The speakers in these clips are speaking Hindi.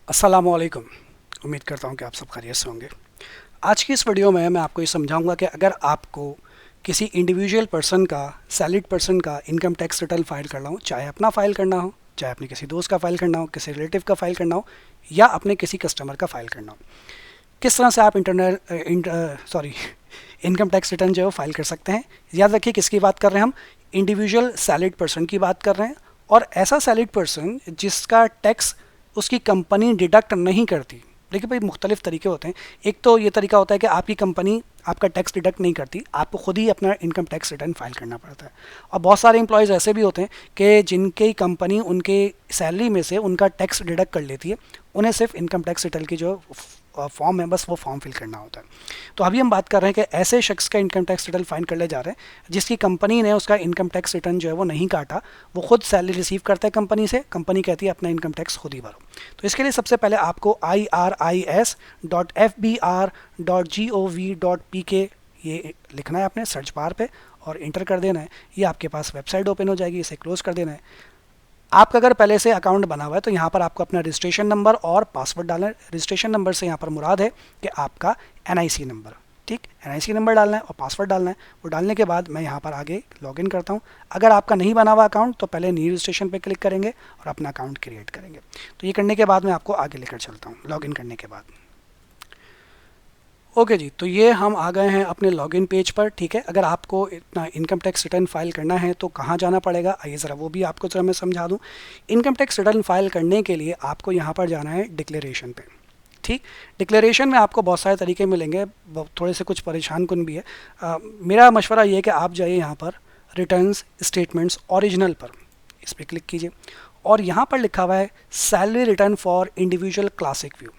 अस्सलामुअलैकुम। उम्मीद करता हूँ कि आप सब खैरियत से होंगे। आज की इस वीडियो में मैं आपको ये समझाऊंगा कि अगर आपको किसी इंडिविजुअल पर्सन का, सैलरीड पर्सन का इनकम टैक्स रिटर्न फाइल करना हो, चाहे अपना फाइल करना हो, चाहे अपने किसी दोस्त का फाइल करना हो, किसी रिलेटिव का फाइल करना हो, या अपने किसी कस्टमर का फाइल करना हो, किस तरह से आप इनकम टैक्स रिटर्न जो है वो फाइल कर सकते हैं। याद रखिए किसकी बात कर रहे हैं हम, इंडिविजुअल सैलरीड पर्सन की बात कर रहे हैं। और ऐसा सैलरीड पर्सन जिसका टैक्स उसकी कंपनी डिडक्ट नहीं करती। देखिए भाई, मुख्तलिफ तरीके होते हैं। एक तो ये तरीका होता है कि आपकी कंपनी आपका टैक्स डिडक्ट नहीं करती, आपको खुद ही अपना इनकम टैक्स रिटर्न फाइल करना पड़ता है। और बहुत सारे एम्प्लॉयज़ ऐसे भी होते हैं कि जिनकी कंपनी उनके सैलरी में से उनका टैक्स डिडक्ट कर लेती है, उन्हें सिर्फ इनकम टैक्स रिटर्न की जो फॉर्म है बस वो फॉर्म फिल करना होता है। तो अभी हम बात कर रहे हैं कि ऐसे शख्स का इनकम टैक्स रिटर्न फाइल करने जा रहे हैं जिसकी कंपनी ने उसका इनकम टैक्स रिटर्न जो है वो नहीं काटा। वो खुद सैलरी रिसीव करता है कंपनी से, कंपनी कहती है अपना इनकम टैक्स खुद ही भरो। तो इसके लिए सबसे पहले आपको iris.fbr.gov.pk ये लिखना है अपने सर्च बार पे और इंटर कर देना है। ये आपके पास वेबसाइट ओपन हो जाएगी, इसे क्लोज कर देना है। आपका अगर पहले से अकाउंट बना हुआ है तो यहाँ पर आपको अपना रजिस्ट्रेशन नंबर और पासवर्ड डालना है। रजिस्ट्रेशन नंबर से यहाँ पर मुराद है कि आपका एनआईसी नंबर, ठीक, एनआईसी नंबर डालना है और पासवर्ड डालना है। वो डालने के बाद मैं यहाँ पर आगे लॉगिन करता हूँ। अगर आपका नहीं बना हुआ अकाउंट तो पहले न्यू रजिस्ट्रेशन पे क्लिक करेंगे और अपना अकाउंट क्रिएट करेंगे। तो ये करने के बाद मैं आपको आगे लेकर चलता हूँ लॉगिन करने के बाद। ओके जी, तो ये हम आ गए हैं अपने लॉगिन पेज पर, ठीक है। अगर आपको इतना इनकम टैक्स रिटर्न फाइल करना है तो कहाँ जाना पड़ेगा, आइए ज़रा वो भी आपको ज़रा मैं समझा दूँ। इनकम टैक्स रिटर्न फाइल करने के लिए आपको यहाँ पर जाना है डिक्लेरेशन पे, ठीक। डिक्लेरेशन में आपको बहुत सारे तरीके मिलेंगे, थोड़े से कुछ परेशान कुन भी है। मेरा मशवरा ये है कि आप जाइए यहाँ पर रिटर्न्स स्टेटमेंट्स ओरिजिनल पर, इस पर क्लिक कीजिए और यहाँ पर लिखा हुआ है salary return for individual classic view,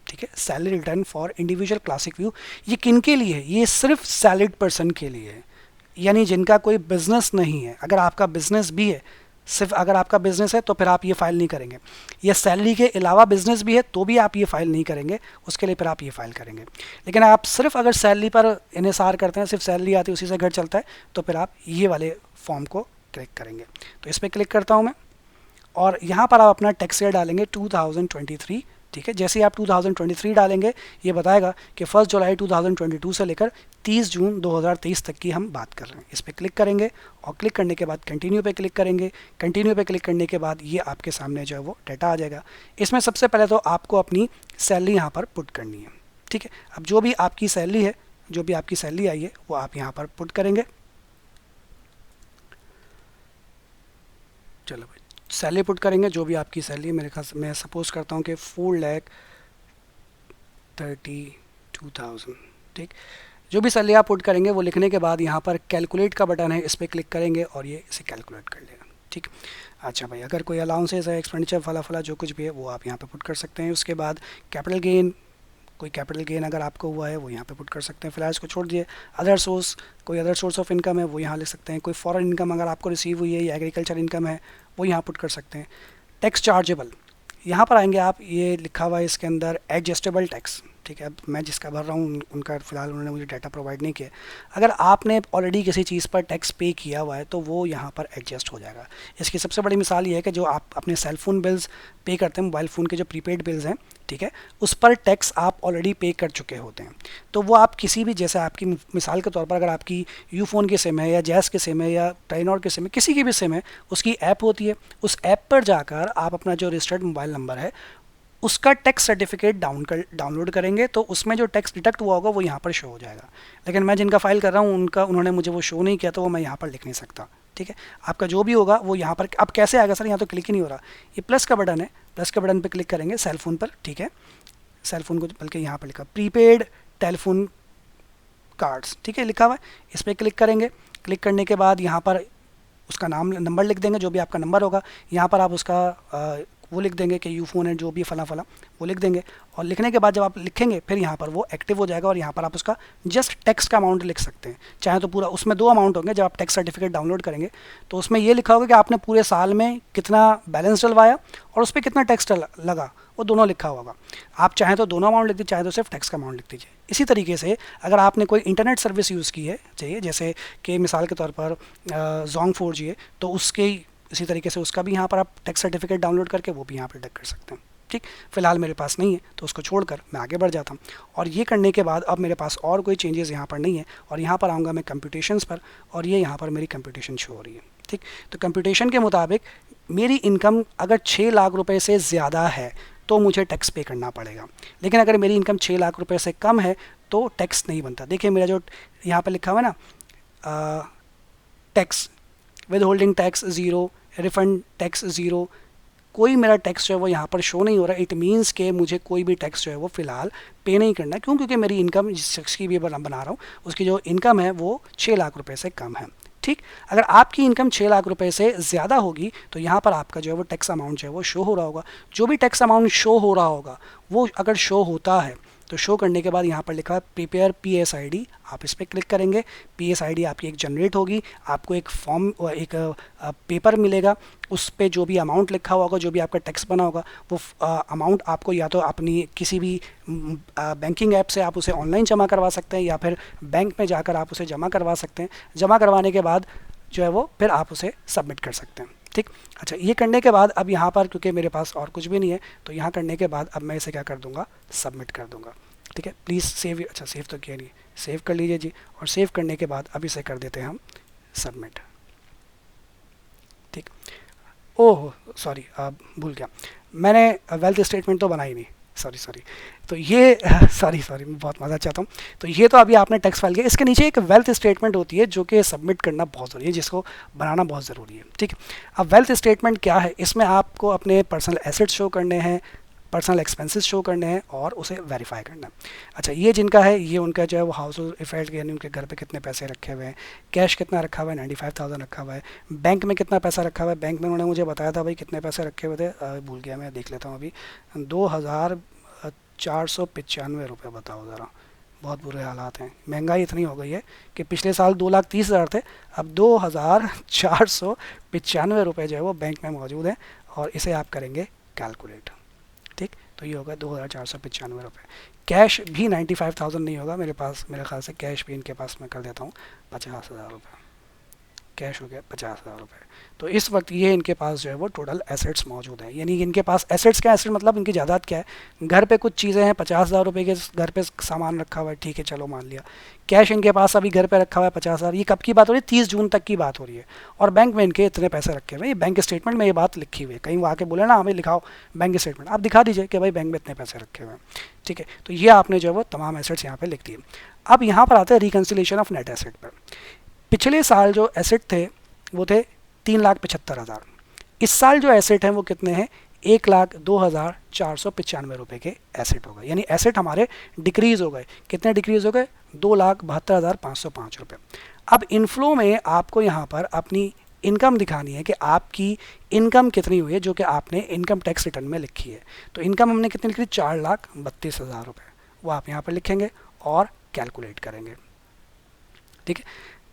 ठीक है। Salary return for individual classic view, ये किन के लिए है? ये सिर्फ सैलरीड पर्सन के लिए है, यानी जिनका कोई बिजनेस नहीं है। अगर आपका बिजनेस भी है, सिर्फ अगर आपका बिजनेस है तो फिर आप ये फाइल नहीं करेंगे। या सैलरी के अलावा बिजनेस भी है तो भी आप ये फाइल नहीं करेंगे, उसके लिए फिर आप ये फाइल करेंगे। लेकिन आप सिर्फ अगर सैलरी पर इन्हिसार करते हैं, सिर्फ सैलरी आती है उसी से घर चलता है, तो फिर आप ये वाले फॉर्म को क्लिक करेंगे। तो इस पर क्लिक करता हूँ मैं और यहाँ पर आप अपना टैक्स ईयर डालेंगे 2023, ठीक है। जैसे ही आप 2023 डालेंगे ये बताएगा कि 1 जुलाई 2022 से लेकर 30 जून 2023 तक की हम बात कर रहे हैं। इस पर क्लिक करेंगे और क्लिक करने के बाद कंटिन्यू पे क्लिक करेंगे। कंटिन्यू पे क्लिक करने के बाद ये आपके सामने जो है वो डाटा आ जाएगा। इसमें सबसे पहले तो आपको अपनी सैलरी यहाँ पर पुट करनी है, ठीक है। अब जो भी आपकी सैलरी है, जो भी आपकी सैलरी आई है वो आप यहाँ पर पुट करेंगे। चलो भाई, सैलरी पुट करेंगे जो भी आपकी सैलरी है। मेरे ख्याल से मैं सपोज करता हूँ कि 4,32,000, ठीक। जो भी सैलरी आप पुट करेंगे वो लिखने के बाद यहाँ पर कैलकुलेट का बटन है, इस पर क्लिक करेंगे और ये इसे कैलकुलेट कर लेगा, ठीक। अच्छा भाई, अगर कोई अलाउंसेस है, एक्सपेंडिचर फला फला जो कुछ भी है वो आप यहाँ पे पुट कर सकते हैं। उसके बाद कैपिटल गेन, कोई कैपिटल गेन अगर आपको हुआ है वो यहाँ पे पुट कर सकते हैं। फिलहाल इसको छोड़ दिए। अदर सोर्स, कोई अदर सोर्स ऑफ इनकम है वो यहाँ लिख सकते हैं। कोई फॉरेन इनकम अगर आपको रिसीव हुई है या एग्रीकल्चर इनकम है वो यहाँ पुट कर सकते हैं। टैक्स चार्जेबल, यहाँ पर आएंगे आप, ये लिखा हुआ है इसके अंदर एडजस्टेबल टैक्स, ठीक है। अब मैं जिसका भर रहा हूँ उनका फ़िलहाल उन्होंने मुझे डाटा प्रोवाइड नहीं किया। अगर आपने ऑलरेडी किसी चीज़ पर टैक्स पे किया हुआ है तो वो यहाँ पर एडजस्ट हो जाएगा। इसकी सबसे बड़ी मिसाल ये है कि जो आप अपने सेल फोन बिल्स पे करते हैं, मोबाइल फ़ोन के जो प्रीपेड बिल्स हैं, ठीक है, उस पर टैक्स आप ऑलरेडी पे कर चुके होते हैं। तो वो आप किसी भी, जैसे आपकी मिसाल के तौर पर अगर आपकी यूफोन की सिम है या जैस की सिम है या टेलीनॉर की सिम है, किसी की भी सिम है, उसकी ऐप होती है। उस ऐप पर जाकर आप अपना जो रजिस्टर्ड मोबाइल नंबर है उसका टैक्स सर्टिफिकेट डाउनलोड करेंगे तो उसमें जो टैक्स डिडक्ट हुआ होगा वो यहाँ पर शो हो जाएगा। लेकिन मैं जिनका फाइल कर रहा हूँ उन्होंने मुझे वो शो नहीं किया तो वो मैं यहाँ पर लिख नहीं सकता, ठीक है। आपका जो भी होगा वो यहाँ पर अब कैसे आएगा सर, यहाँ तो क्लिक ही नहीं हो रहा। ये प्लस का बटन है, प्लस के बटन पर क्लिक करेंगे सेल फोन पर, ठीक है। सेल फोन को बल्कि यहाँ पर लिखा प्रीपेड टेलीफोन कार्ड्स, ठीक है, लिखा हुआ है। इस पर क्लिक करेंगे। क्लिक करने के बाद यहाँ पर उसका नाम नंबर लिख देंगे, जो भी आपका नंबर होगा। यहाँ पर आप उसका वो लिख देंगे कि यू फ़ोन है जो भी फला फला, वो लिख देंगे। और लिखने के बाद जब आप लिखेंगे फिर यहाँ पर वो एक्टिव हो जाएगा और यहाँ पर आप उसका जस्ट टैक्स का अमाउंट लिख सकते हैं। चाहे तो पूरा, उसमें 2 अमाउंट होंगे। जब आप टैक्स सर्टिफिकेट डाउनलोड करेंगे तो उसमें ये लिखा होगा कि आपने पूरे साल में कितना बैलेंस डलवाया और उस पर कितना टैक्स लगा, वो दोनों लिखा होगा। आप चाहें तो दोनों अमाउंट लिख दीजिए, चाहे तो सिर्फ टैक्स का अमाउंट लिख दीजिए। इसी तरीके से अगर आपने कोई इंटरनेट सर्विस यूज़ की है, चाहिए जैसे कि मिसाल के तौर पर जोंग 4G है, तो उसके इसी तरीके से उसका भी यहाँ पर आप टैक्स सर्टिफिकेट डाउनलोड करके वो भी यहाँ पर डिडक्ट कर सकते हैं। ठीक, फिलहाल मेरे पास नहीं है तो उसको छोड़कर मैं आगे बढ़ जाता हूँ। और ये करने के बाद अब मेरे पास और कोई चेंजेस यहाँ पर नहीं है, और यहाँ पर आऊँगा मैं कंप्यूटेशंस पर, और ये यहाँ पर मेरी कंप्यूटेशन शो हो रही है। ठीक, तो कंप्यूटेशन के मुताबिक मेरी इनकम अगर 6 लाख रुपए से ज़्यादा है तो मुझे टैक्स पे करना पड़ेगा, लेकिन अगर मेरी इनकम 6 लाख रुपए से कम है तो टैक्स नहीं बनता। देखिए मेरा जो यहाँ पर लिखा हुआ है ना, tax with holding tax zero, refund tax zero, कोई मेरा टैक्स जो है वो यहाँ पर शो नहीं हो रहा। इट मीन्स के मुझे कोई भी टैक्स जो है वो फ़िलहाल पे नहीं करना है। क्यों? क्योंकि मेरी इनकम जिस शख्स की भी बना रहा हूँ उसकी जो इनकम है वो 6 लाख रुपए से कम है। ठीक, अगर आपकी इनकम 6 लाख रुपए से ज़्यादा होगी तो यहाँ पर आपका जो है वो टैक्स अमाउंट जो है वो शो हो रहा होगा। जो भी टैक्स अमाउंट शो हो रहा होगा वो अगर शो होता है तो शो करने के बाद यहाँ पर लिखा है प्रिपेयर PSID, आप इस पर क्लिक करेंगे। PSID आपकी एक जनरेट होगी, आपको एक फॉर्म, एक पेपर मिलेगा, उस पर जो भी अमाउंट लिखा होगा, जो भी आपका टैक्स बना होगा वो अमाउंट आपको या तो अपनी किसी भी बैंकिंग ऐप से आप उसे ऑनलाइन जमा करवा सकते हैं या फिर बैंक में जाकर आप उसे जमा करवा सकते हैं। जमा करवाने के बाद जो है वो फिर आप उसे सबमिट कर सकते हैं। ठीक, अच्छा, ये करने के बाद अब यहाँ पर क्योंकि मेरे पास और कुछ भी नहीं है तो यहाँ करने के बाद अब मैं इसे क्या कर दूँगा, सबमिट कर दूँगा। ठीक है, प्लीज़ सेव, अच्छा सेव तो किया नहीं, सेव कर लीजिए जी। और सेव करने के बाद अब इसे कर देते हैं हम सबमिट। ठीक, ओह सॉरी, भूल गया, मैंने वेल्थ स्टेटमेंट तो बनाई नहीं, सॉरी। तो ये सॉरी मैं बहुत मज़ा चाहता हूँ। तो ये तो अभी आपने टैक्स फाइल किया, इसके नीचे एक वेल्थ स्टेटमेंट होती है जो कि सबमिट करना बहुत ज़रूरी है, जिसको बनाना बहुत ज़रूरी है। ठीक, अब वेल्थ स्टेटमेंट क्या है, इसमें आपको अपने पर्सनल एसेट्स शो करने हैं, पर्सनल एक्सपेंसेस शो करने हैं और उसे वेरीफाई करना है। अच्छा, ये जिनका है ये उनका जो है वो हाउस होल्ड इफेक्ट, यानी उनके घर पे कितने पैसे रखे हुए हैं, कैश कितना रखा हुआ है, 95,000 रखा हुआ है, बैंक में कितना पैसा रखा हुआ है। बैंक में उन्होंने मुझे बताया था भाई कितने पैसे रखे हुए थे, भूल गया मैं, देख लेता हूँ अभी, 2,495 रुपये, बताओ ज़रा, बहुत बुरे हालात हैं। महंगाई इतनी हो गई है कि पिछले साल 2,30,000 थे, अब 2,495 रुपये जो है वो बैंक में मौजूद है, और इसे आप करेंगे कैलकुलेट। ठीक, तो ये होगा 2,495 रुपये। कैश भी 95,000 नहीं होगा मेरे पास, मेरे ख्याल से कैश भी इनके पास मैं कर देता हूँ 50,000 रुपये, कैश हो गया 50,000 रुपये। तो इस वक्त ये इनके पास जो है वो टोटल एसेट्स मौजूद हैं, यानी इनके पास एसेट्स क्या, एसेट मतलब इनकी जायदाद क्या है। घर पे कुछ चीज़ें हैं, 50,000 रुपये के घर पे सामान रखा हुआ है, ठीक है चलो मान लिया। कैश इनके पास अभी घर पे रखा हुआ है 50,000, ये कब की बात हो रही है, 30 जून तक की बात हो रही है। और बैंक में इनके इतने पैसे रखे हुए, बैंक स्टेटमेंट में ये बात लिखी हुई है, कहीं वो आके बोले ना हमें लिखाओ बैंक स्टेटमेंट, आप दिखा दीजिए कि भाई बैंक में इतने पैसे रखे हुए हैं। ठीक है, तो ये आपने जो है वो तमाम एसेट्स यहाँ पे लिख दिए। अब यहाँ पर आते हैं रिकन्सिलेशन ऑफ नेट एसेट पर। पिछले साल जो एसेट थे वो थे 3,75,000, इस साल जो एसेट हैं वो कितने हैं, 1,02,495 रुपये के एसेट हो गए, यानी एसेट हमारे डिक्रीज़ हो गए। कितने डिक्रीज़ हो गए, 2,72,505 रुपये। अब इनफ्लो में आपको यहाँ पर अपनी इनकम दिखानी है कि आपकी इनकम कितनी हुई है, जो कि आपने इनकम टैक्स रिटर्न में लिखी है। तो इनकम हमने कितनी लिखी, 4,32,000 रुपये, वो आप यहाँ पर लिखेंगे और कैलकुलेट करेंगे। ठीक है,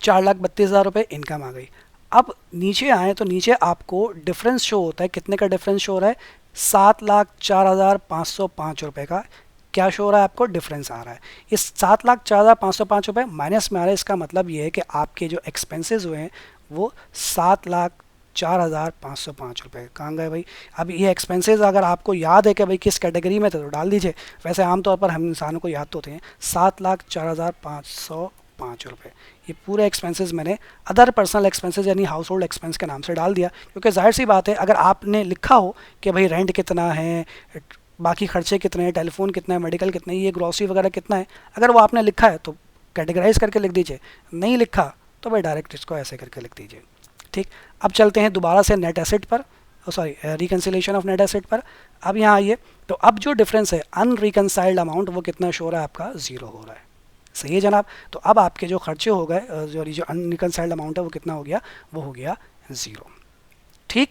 4,32,000 रुपये इनकम आ गई। अब नीचे आए तो नीचे आपको डिफरेंस शो होता है, कितने का डिफरेंस शो हो रहा है, 7,04,505 रुपये का क्या शो हो रहा है, आपको डिफरेंस आ रहा है। इस 7,04,505 रुपये माइनस में आ रहा है, इसका मतलब ये है कि आपके जो एक्सपेंसेस हुए हैं वो 7,04,505 रुपये कहाँ गए भाई। अब ये एक्सपेंसेस अगर आपको याद है कि भाई किस कैटेगरी में थे तो डाल दीजिए, वैसे आमतौर पर हम इंसानों को याद तो होते हैं। 7,04,505 रुपये, ये पूरे एक्सपेंसेस मैंने अदर पर्सनल एक्सपेंसेस यानी हाउस होल्ड एक्सपेंस के नाम से डाल दिया, क्योंकि जाहिर सी बात है अगर आपने लिखा हो कि भाई रेंट कितना है, बाकी खर्चे कितने हैं, टेलीफोन कितना है, मेडिकल कितना है, ये ग्रॉसरी वगैरह कितना है, अगर वो आपने लिखा है तो कैटेगराइज करके लिख दीजिए, नहीं लिखा तो भाई डायरेक्ट इसको ऐसे करके लिख दीजिए। ठीक, अब चलते हैं दोबारा से नेट एसेट पर, sorry reconciliation of net asset पर। अब यहाँ आइए, तो अब जो डिफरेंस है अनरिकनसाइल्ड अमाउंट वो कितना शो हो रहा है, आपका 0 हो रहा है। सही है जनाब, तो अब आपके जो खर्चे हो गए, जो अनरिकनसाइल्ड अमाउंट है वो कितना हो गया, वो हो गया 0। ठीक,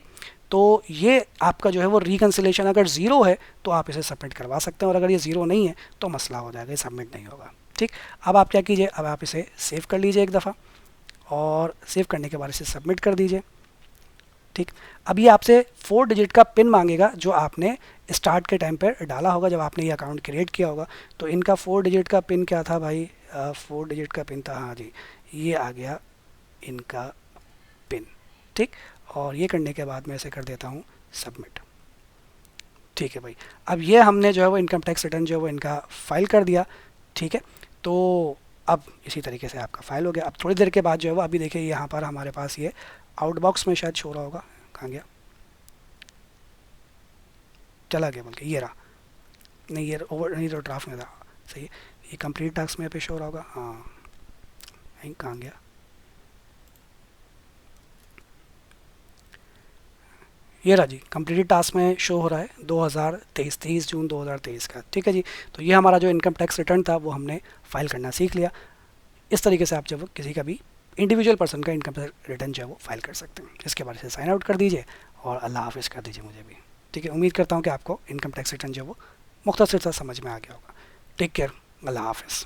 तो ये आपका जो है वो रिकन्सिलेशन अगर 0 है तो आप इसे सबमिट करवा सकते हैं, और अगर ये 0 नहीं है तो मसला हो जाएगा, ये सबमिट नहीं होगा। ठीक, अब आप क्या कीजिए, अब आप इसे सेव कर लीजिए एक दफ़ा, और सेव करने के बाद इसे सबमिट कर दीजिए। ठीक, अब ये आपसे 4 डिजिट का पिन मांगेगा जो आपने स्टार्ट के टाइम पर डाला होगा, जब आपने ये अकाउंट क्रिएट किया होगा। तो इनका 4 डिजिट का पिन क्या था भाई, 4 डिजिट का पिन था, हाँ जी ये आ गया इनका पिन। ठीक, और ये करने के बाद मैं इसे कर देता हूँ सबमिट। ठीक है भाई। अब ये हमने जो है वो इनकम टैक्स रिटर्न जो है वो इनका फाइल कर दिया। ठीक है, तो अब इसी तरीके से आपका फाइल हो गया। अब थोड़ी देर के बाद जो है वो, अभी देखिए यहाँ पर हमारे पास ये आउटबॉक्स में शायद शो हो रहा होगा, कहाँ गया, चला गया बल्कि, ये रहा, नहीं ये ओवर नहीं, तो ड्राफ्ट में था, सही है। ये कंप्लीट टास्क में पे शो हो रहा होगा, हाँ, नहीं कहाँ गया, ये रहा जी, कंप्लीटेड टास्क में शो हो रहा है 2023, 23 जून 2023 का। ठीक है जी, तो ये हमारा जो इनकम टैक्स रिटर्न था वो हमने फाइल करना सीख लिया। इस तरीके से आप जब किसी का भी इंडिविजुअल पर्सन का इनकम टैक्स रिटर्न जो है वो फाइल कर सकते हैं। इसके बारे में साइन आउट कर दीजिए और अल्लाह हाफिज़ कर दीजिए मुझे भी। ठीक है, उम्मीद करता हूँ कि आपको इनकम टैक्स रिटर्न जो है वो मुख्तसर सा समझ में आ गया होगा। टेक केयर, अल्लाह हाफिज़।